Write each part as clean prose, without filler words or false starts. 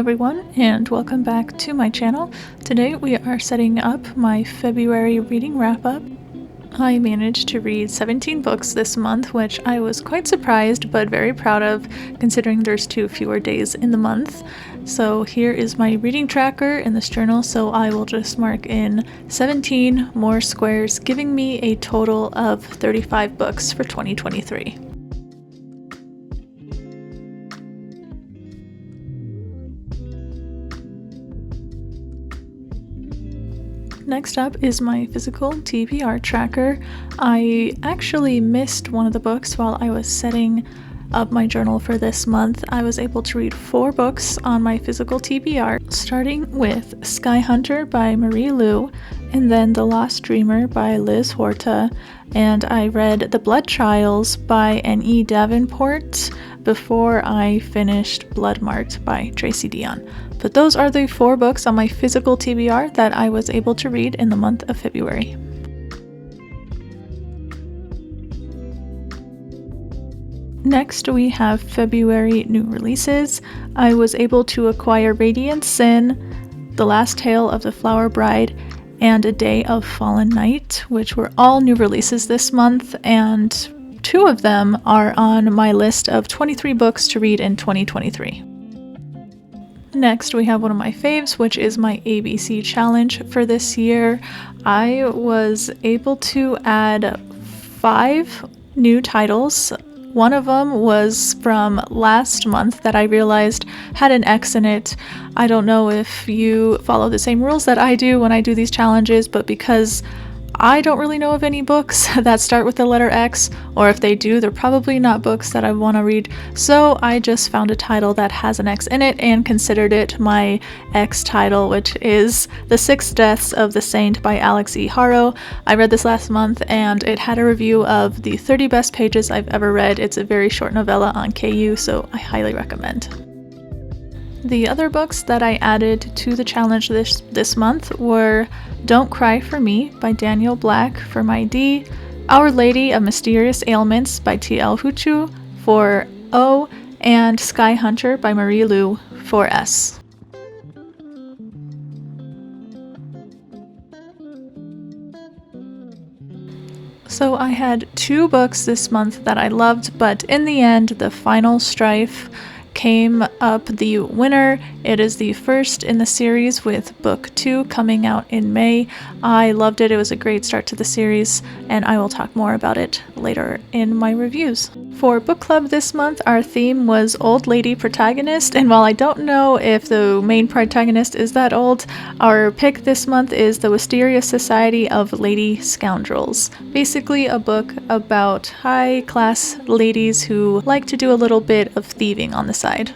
everyone, and welcome back to my channel. Today we are setting up my February reading wrap-up. I managed to read 17 books this month, which I was quite surprised but very proud of considering there's 2 fewer days in the month. So here is my reading tracker in this journal, so I will just mark in 17 more squares, giving me a total of 35 books for 2023. Next up is my physical TBR tracker. I actually missed one of the books while I was setting up my journal for this month. I was able to read 4 books on my physical TBR, starting with Sky Hunter by Marie Lu, and then The Lost Dreamer by Liz Horta, and I read The Blood Trials by N.E. Davenport before I finished Bloodmarked by Tracy Deonn. But those are the 4 books on my physical TBR that I was able to read in the month of February. Next, we have February new releases. I was able to acquire Radiant Sin, The Last Tale of the Flower Bride, and A Day of Fallen Night, which were all new releases this month, and 2 of them are on my list of 23 books to read in 2023. Next, we have one of my faves, which is my ABC challenge for this year. I was able to add 5 new titles. One of them was from last month that I realized had an X in it. I don't know if you follow the same rules that I do when I do these challenges, but because I don't really know of any books that start with the letter X, or if they do, they're probably not books that I want to read. So I just found a title that has an X in it and considered it my X title, which is The 6 Deaths of the Saint by Alex E. Haro. I read this last month and it had a review of the 30 best pages I've ever read. It's a very short novella on KU, so I highly recommend. The other books that I added to the challenge this month were Don't Cry for Me by Daniel Black for my D, Our Lady of Mysterious Ailments by T.L. Huchu for O, and Sky Hunter by Marie Lu for S. So I had 2 books this month that I loved, but in the end, The Final Strife came up the winner. It is the first in the series, with book 2 coming out in May. I loved it. It was a great start to the series, and I will talk more about it later in my reviews. For book club this month, our theme was old lady protagonist, and while I don't know if the main protagonist is that old, our pick this month is The Wisteria Society of Lady Scoundrels. Basically a book about high-class ladies who like to do a little bit of thieving on the side.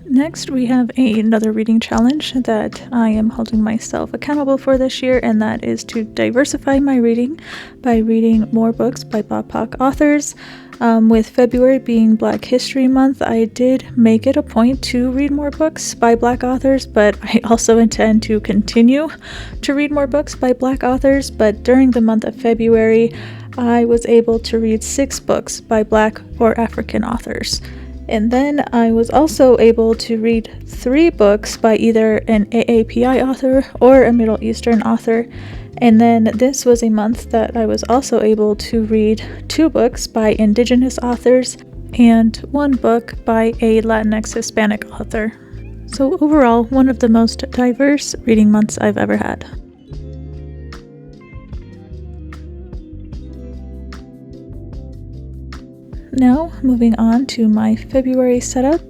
Next, we have another reading challenge that I am holding myself accountable for this year, and that is to diversify my reading by reading more books by BIPOC authors. With February being Black History Month, I did make it a point to read more books by Black authors, but I also intend to continue to read more books by Black authors. But during the month of February, I was able to read 6 books by Black or African authors. And then I was also able to read 3 books by either an AAPI author or a Middle Eastern author. And then this was a month that I was also able to read 2 books by Indigenous authors and 1 book by a Latinx Hispanic author. So overall, one of the most diverse reading months I've ever had. Now, moving on to my February setup.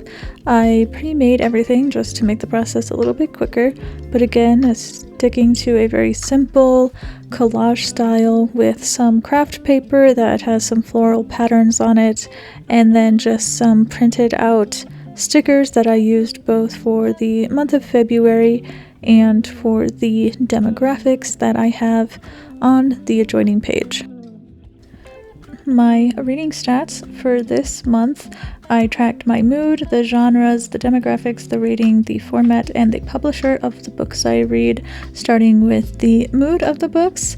I pre-made everything just to make the process a little bit quicker, but again, sticking to a very simple collage style with some craft paper that has some floral patterns on it, and then just some printed out stickers that I used both for the month of February and for the demographics that I have on the adjoining page. My reading stats for this month, I tracked my mood, the genres, the demographics, the rating, the format, and the publisher of the books I read, starting with the mood of the books.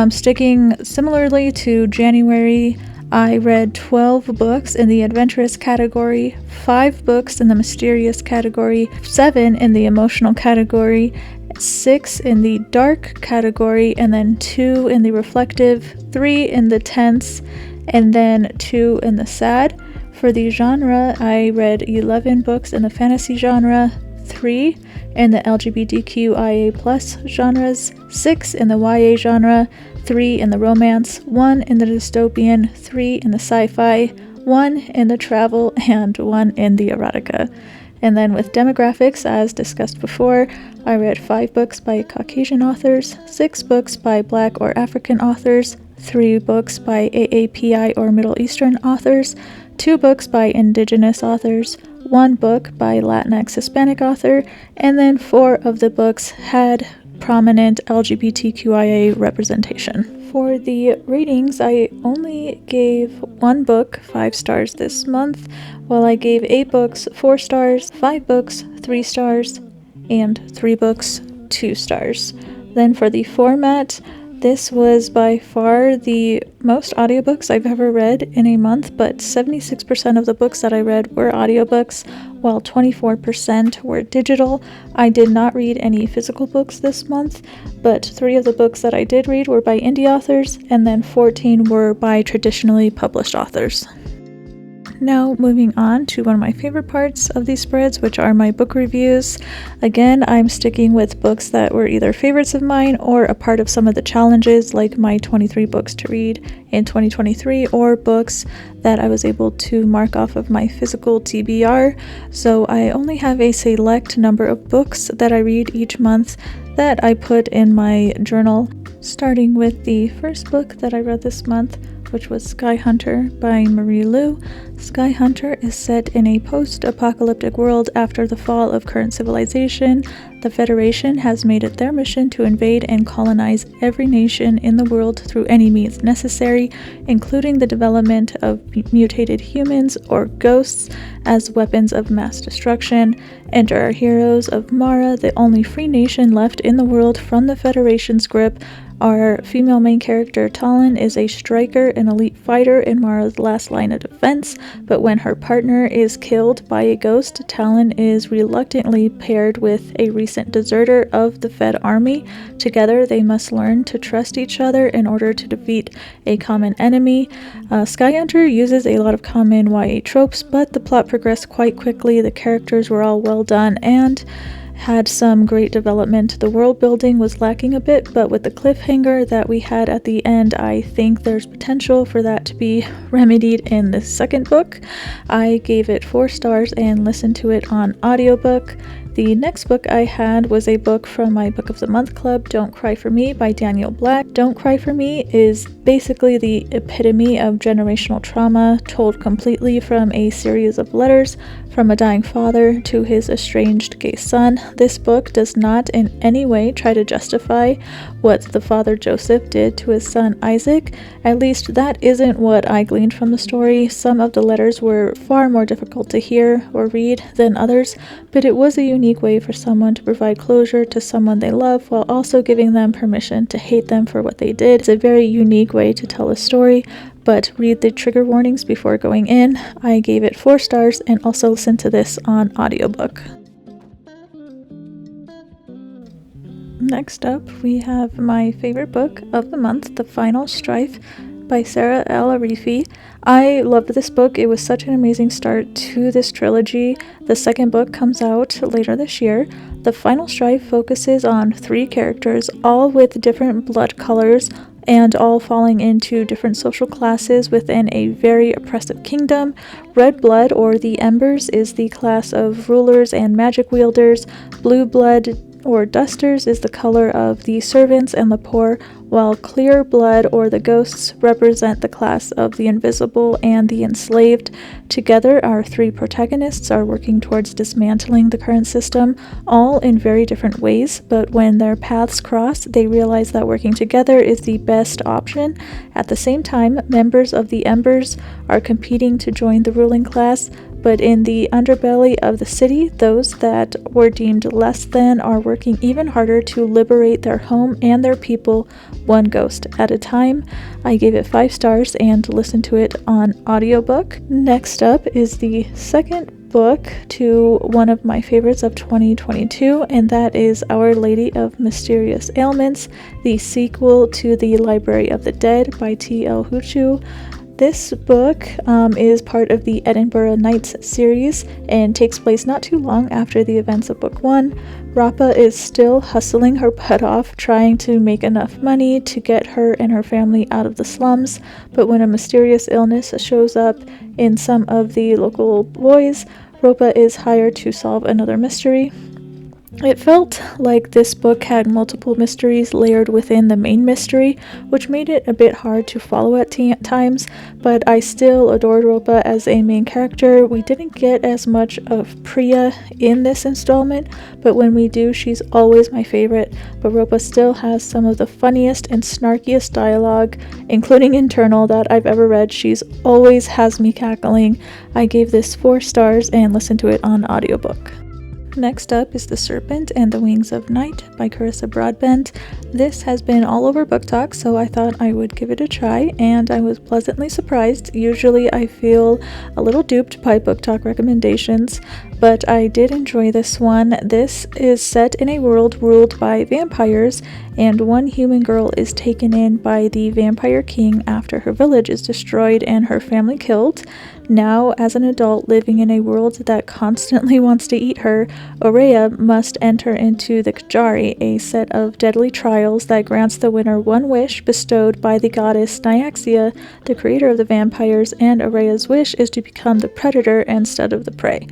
Sticking similarly to January, I read 12 books in the adventurous category, 5 books in the mysterious category, 7 in the emotional category, 6 in the dark category, and then 2 in the reflective, 3 in the tense, and then 2 in the sad. For the genre, I read 11 books in the fantasy genre, 3 in the LGBTQIA+ genres, 6 in the YA genre, 3 in the romance, 1 in the dystopian, 3 in the sci-fi, 1 in the travel, and 1 in the erotica. And then with demographics, as discussed before, I read 5 books by Caucasian authors, 6 books by Black or African authors, 3 books by AAPI or Middle Eastern authors, 2 books by Indigenous authors, 1 book by Latinx Hispanic author, and then 4 of the books had prominent LGBTQIA representation. For the ratings, I only gave 1 book 5 stars this month, while I gave 8 books 4 stars, 5 books 3 stars, and 3 books 2 stars. Then for the format, this was by far the most audiobooks I've ever read in a month, but 76% of the books that I read were audiobooks, while 24% were digital. I did not read any physical books this month, but 3 of the books that I did read were by indie authors, and then 14 were by traditionally published authors. Now moving on to one of my favorite parts of these spreads, which are my book reviews. Again, I'm sticking with books that were either favorites of mine or a part of some of the challenges, like my 23 books to read in 2023, or books that I was able to mark off of my physical TBR. So I only have a select number of books that I read each month that I put in my journal, starting with the first book that I read this month, which was Sky Hunter by Marie Lu. Sky Hunter is set in a post-apocalyptic world after the fall of current civilization. The Federation has made it their mission to invade and colonize every nation in the world through any means necessary, including the development of mutated humans or ghosts as weapons of mass destruction. Enter our heroes of Mara, the only free nation left in the world from the Federation's grip. Our female main character, Talon, is a striker and elite fighter in Mara's last line of defense, but when her partner is killed by a ghost, Talon is reluctantly paired with a recent deserter of the Fed army. Together, they must learn to trust each other in order to defeat a common enemy. Sky Hunter uses a lot of common YA tropes, but the plot progressed quite quickly. The characters were all well done and had some great development. The world building was lacking a bit, but with the cliffhanger that we had at the end, I think there's potential for that to be remedied in the second book. I gave it 4 stars and listened to it on audiobook. The next book I had was a book from my Book of the Month Club, Don't Cry For Me by Daniel Black. Don't Cry For Me is basically the epitome of generational trauma, told completely from a series of letters from a dying father to his estranged gay son. This book does not in any way try to justify what the father Joseph did to his son Isaac. At least that isn't what I gleaned from the story. Some of the letters were far more difficult to hear or read than others, but it was a unique way for someone to provide closure to someone they love while also giving them permission to hate them for what they did. It's a very unique way to tell a story, but read the trigger warnings before going in. I gave it 4 stars and also listened to this on audiobook. Next up, we have my favorite book of the month, The Final Strife by Sarah El Arifi. I loved this book. It was such an amazing start to this trilogy. The second book comes out later this year. The Final Strife focuses on 3 characters, all with different blood colors, and all falling into different social classes within a very oppressive kingdom. Red blood, or the Embers, is the class of rulers and magic wielders. Blue blood, or dusters, is the color of the servants and the poor, while clear blood, or the ghosts, represent the class of the invisible and the enslaved. Together, our 3 protagonists are working towards dismantling the current system, all in very different ways, but when their paths cross, they realize that working together is the best option. At the same time, members of the Embers are competing to join the ruling class, but in the underbelly of the city, those that were deemed less than are working even harder to liberate their home and their people, one ghost at a time. I gave it 5 stars and listened to it on audiobook. Next up is the second book to one of my favorites of 2022, and that is Our Lady of Mysterious Ailments, the sequel to The Library of the Dead by T.L. Huchu. This book is part of the Edinburgh Nights series and takes place not too long after the events of Book 1. Rapa is still hustling her butt off, trying to make enough money to get her and her family out of the slums, but when a mysterious illness shows up in some of the local boys, Rapa is hired to solve another mystery. It felt like this book had multiple mysteries layered within the main mystery, which made it a bit hard to follow at times, but I still adored Ropa as a main character. We didn't get as much of Priya in this installment, but when we do, she's always my favorite. But Ropa still has some of the funniest and snarkiest dialogue, including internal, that I've ever read. She's always has me cackling. I gave this 4 stars and listened to it on audiobook. Next up is The Serpent and the Wings of Night by Carissa Broadbent. This has been all over Book Talk, so I thought I would give it a try, and I was pleasantly surprised. Usually I feel a little duped by Book Talk recommendations, but I did enjoy this one. This is set in a world ruled by vampires, and one human girl is taken in by the Vampire King after her village is destroyed and her family killed. Now, as an adult living in a world that constantly wants to eat her, Aurea must enter into the Kajari, a set of deadly trials that grants the winner one wish bestowed by the goddess Nyaxia, the creator of the vampires, and Aurea's wish is to become the predator instead of the prey.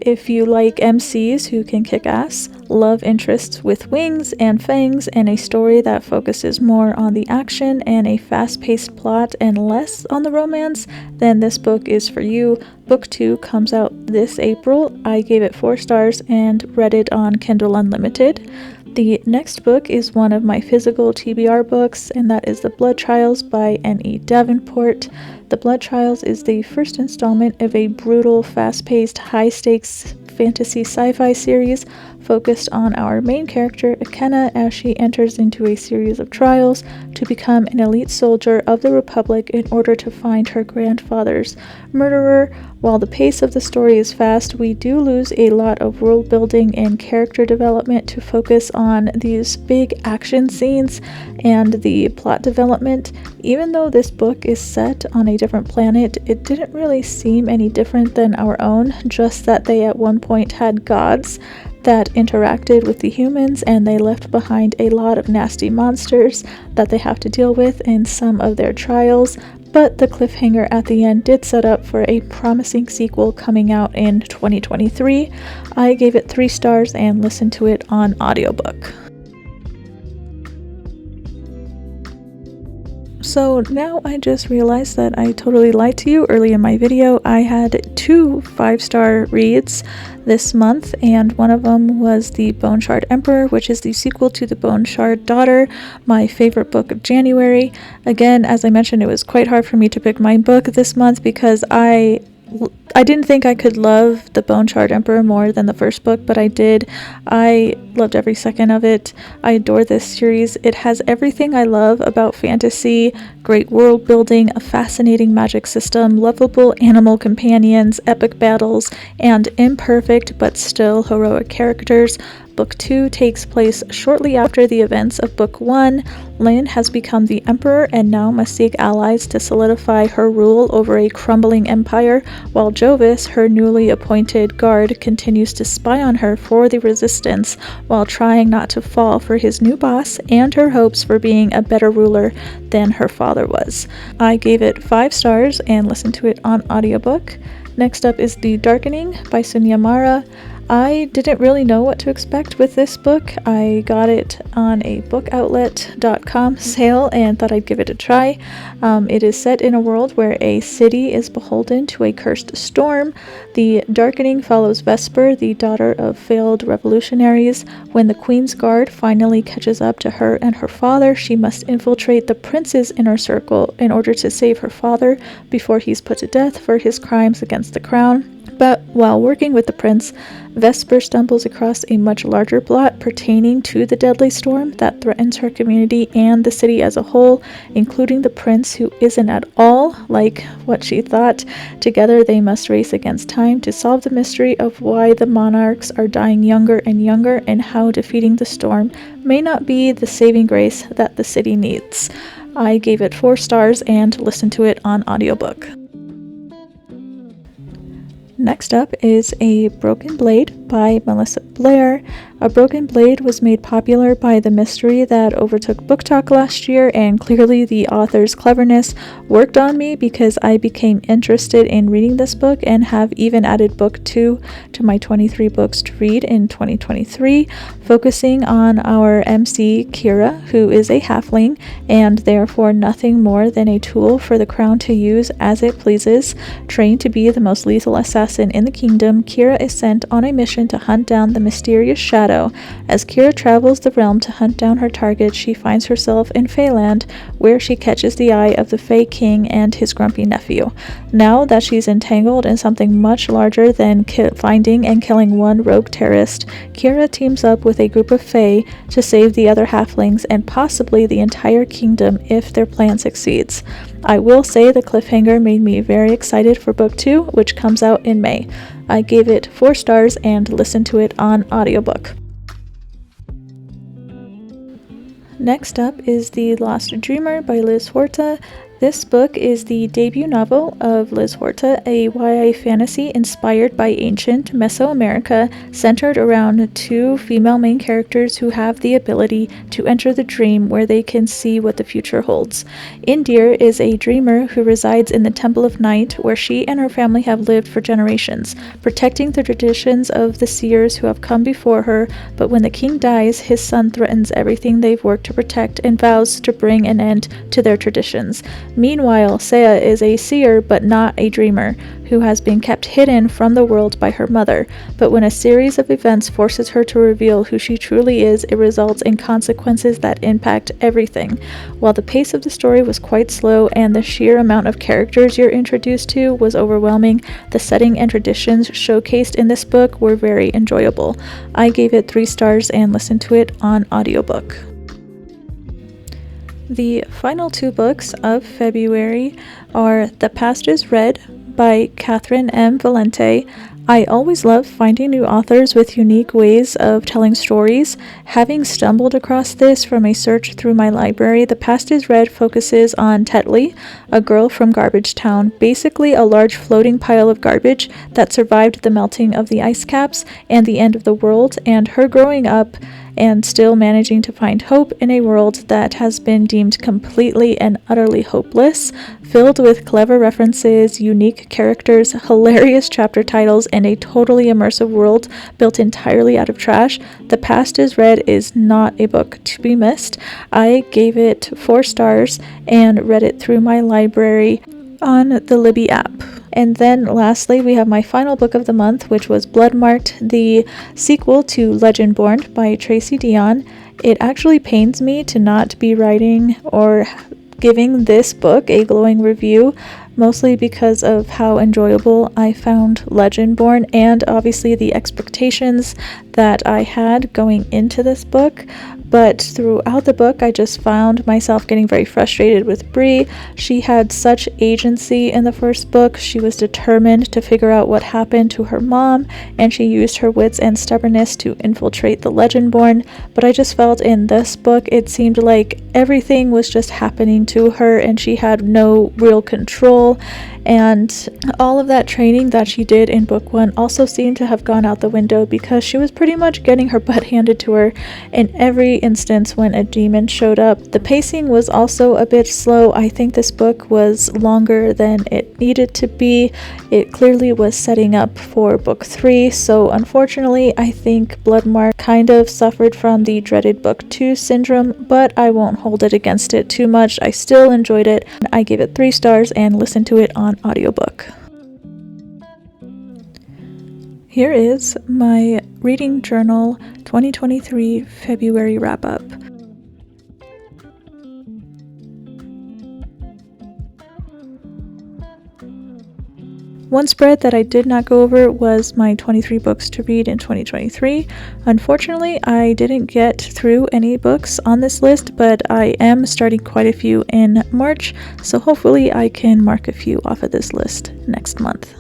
If you like MCs who can kick ass, love interests with wings and fangs, and a story that focuses more on the action and a fast-paced plot and less on the romance, then this book is for you. Book 2 comes out this April. I gave it 4 stars and read it on Kindle Unlimited. The next book is one of my physical TBR books, and that is The Blood Trials by N.E. Davenport. The Blood Trials is the first installment of a brutal, fast-paced, high-stakes fantasy sci-fi series focused on our main character, Akenna, as she enters into a series of trials to become an elite soldier of the Republic in order to find her grandfather's murderer. While the pace of the story is fast, we do lose a lot of world building and character development to focus on these big action scenes and the plot development. Even though this book is set on a different planet, it didn't really seem any different than our own, just that they at one point had gods that interacted with the humans, and they left behind a lot of nasty monsters that they have to deal with in some of their trials. But the cliffhanger at the end did set up for a promising sequel coming out in 2023. I gave it 3 stars and listened to it on audiobook. So now I just realized that I totally lied to you early in my video. I had 2 5-star reads this month, and one of them was The Bone Shard Emperor, which is the sequel to The Bone Shard Daughter, my favorite book of January. Again, as I mentioned, it was quite hard for me to pick my book this month because I didn't think I could love The Bone Shard Emperor more than the first book, but I did. I loved every second of it. I adore this series. It has everything I love about fantasy: great world building, a fascinating magic system, lovable animal companions, epic battles, and imperfect but still heroic characters. Book 2 takes place shortly after the events of Book 1. Lynn has become the Emperor and now must seek allies to solidify her rule over a crumbling empire, while Jovis, her newly appointed guard, continues to spy on her for the Resistance while trying not to fall for his new boss and her hopes for being a better ruler than her father was. I gave it 5 stars and listened to it on audiobook. Next up is The Darkening by Sunya Mara. I didn't really know what to expect with this book. I got it on a bookoutlet.com sale and thought I'd give it a try. It is set in a world where a city is beholden to a cursed storm. The darkening follows Vesper, the daughter of failed revolutionaries. When the Queen's Guard finally catches up to her and her father, she must infiltrate the prince's inner circle in order to save her father before he's put to death for his crimes against the crown. But while working with the prince, Vesper stumbles across a much larger plot pertaining to the deadly storm that threatens her community and the city as a whole, including the prince, who isn't at all like what she thought. Together they must race against time to solve the mystery of why the monarchs are dying younger and younger, and how defeating the storm may not be the saving grace that the city needs. I gave it 4 stars and listened to it on audiobook. Next up is A Broken Blade by Melissa Blair. A Broken Blade was made popular by the mystery that overtook Book Talk last year, and clearly the author's cleverness worked on me because I became interested in reading this book and have even added book 2 to my 23 books to read in 2023, focusing on our MC Kira, who is a halfling and therefore nothing more than a tool for the crown to use as it pleases. Trained to be the most lethal assassin in the kingdom, Kira is sent on a mission to hunt down the mysterious Shadow. As Kira travels the realm to hunt down her target, she finds herself in Feyland, where she catches the eye of the Fey King and his grumpy nephew. Now that she's entangled in something much larger than finding and killing one rogue terrorist, Kira teams up with a group of Fey to save the other halflings and possibly the entire kingdom if their plan succeeds. I will say the cliffhanger made me very excited for book 2, which comes out in May. I gave it 4 stars and listened to it on audiobook. Next up is The Lost Dreamer by Liz Horta. This book is the debut novel of Liz Horta, a YA fantasy inspired by ancient Mesoamerica, centered around 2 female main characters who have the ability to enter the dream where they can see what the future holds. Indir is a dreamer who resides in the Temple of Night, where she and her family have lived for generations, protecting the traditions of the seers who have come before her, but when the king dies, his son threatens everything they've worked to protect and vows to bring an end to their traditions. Meanwhile, Saya is a seer but not a dreamer, who has been kept hidden from the world by her mother, but when a series of events forces her to reveal who she truly is, it results in consequences that impact everything. While the pace of the story was quite slow and the sheer amount of characters you're introduced to was overwhelming, the setting and traditions showcased in this book were very enjoyable. I gave it 3 stars and listened to it on audiobook. The final 2 books of February are The Past is Red by Catherine M. Valente. I always love finding new authors with unique ways of telling stories. Having stumbled across this from a search through my library, The Past is Red focuses on Tetley, a girl from Garbage Town, basically a large floating pile of garbage that survived the melting of the ice caps and the end of the world, and her growing up and still managing to find hope in a world that has been deemed completely and utterly hopeless, filled with clever references, unique characters, hilarious chapter titles, and a totally immersive world built entirely out of trash. The Past is Red is not a book to be missed. I gave it 4 stars and read it through my library on the Libby app. And then lastly, we have my final book of the month, which was Bloodmarked, the sequel to Legendborn by Tracy Deonn. It actually pains me to not be writing or giving this book a glowing review, mostly because of how enjoyable I found Legendborn and obviously the expectations that I had going into this book. But throughout the book, I just found myself getting very frustrated with Bree. She had such agency in the first book. She was determined to figure out what happened to her mom, and she used her wits and stubbornness to infiltrate the Legendborn. But I just felt in this book, it seemed like everything was just happening to her, and she had no real control. And all of that training that she did in book 1 also seemed to have gone out the window, because she was pretty much getting her butt handed to her in every every instance when a demon showed up. The pacing was also a bit slow. I think this book was longer than it needed to be. It clearly was setting up for book 3, so unfortunately I think Bloodmark kind of suffered from the dreaded book 2 syndrome, but I won't hold it against it too much. I still enjoyed it. I gave it 3 stars and listened to it on audiobook. Here is my Reading Journal 2023 February wrap-up. One spread that I did not go over was my 23 books to read in 2023. Unfortunately, I didn't get through any books on this list, but I am starting quite a few in March, so hopefully I can mark a few off of this list next month.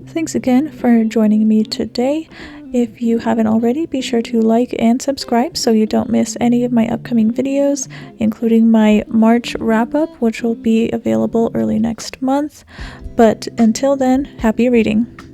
Thanks again for joining me today. If you haven't already, be sure to like and subscribe so you don't miss any of my upcoming videos, including my March wrap-up, which will be available early next month. But until then, happy reading!